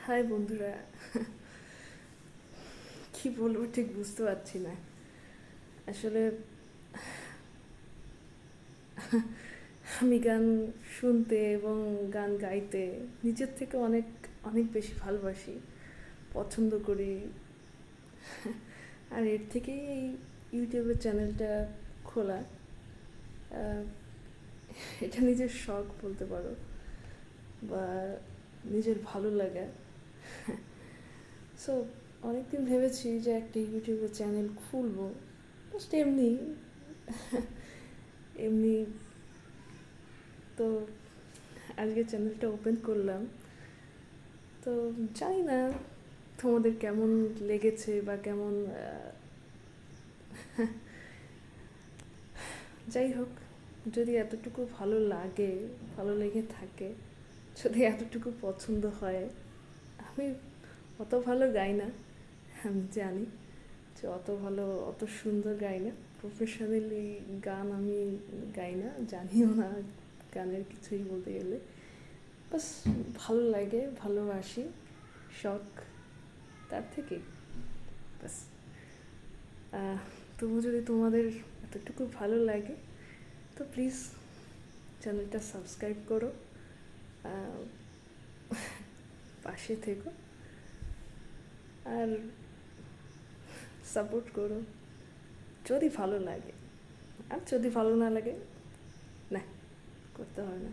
High বন্ধুরা, কি বলবো ঠিক বুঝতে পারছি না। আসলে আমি গান শুনতে এবং গান গাইতে নিজের থেকে অনেক অনেক বেশি ভালোবাসি, পছন্দ করি। আর এর থেকেই এই ইউটিউবের চ্যানেলটা খোলা। আহ, এটা নিজের শখ বলতে পারো, বা নিজের ভালো লাগা। সো অনেকদিন ভেবেছি যে একটা ইউটিউবের চ্যানেল খুলবো, জাস্ট এমনি এমনি। তো আজকে চ্যানেলটা ওপেন করলাম। তো জানি না তোমাদের কেমন লেগেছে বা কেমন যাই হোক, যদি এতটুকু ভালো লাগে, ভালো লেগে থাকে, যদি এতটুকু পছন্দ হয়। আমি অত ভালো গাই না, আমি জানি যে অত ভালো অত সুন্দর গাই না। প্রফেশনালি গান আমি গাই না, জানিও না গানের কিছুই বলতে গেলে। বাস ভালো লাগে, ভালোবাসি, শখ, তার থেকে বাস। তবু যদি তোমাদের এতটুকু ভালো লাগে তো প্লিজ চ্যানেলটা সাবস্ক্রাইব করো, আহ, পাশে থেকো আর সাপোর্ট করো যদি ভালো লাগে। আর যদি ভালো না লাগে, না, করতে হয় না।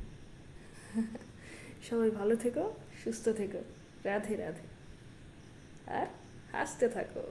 সবাই ভালো থেকো, সুস্থ থেকো। রাধে রাধে। আর হাসতে থাকো।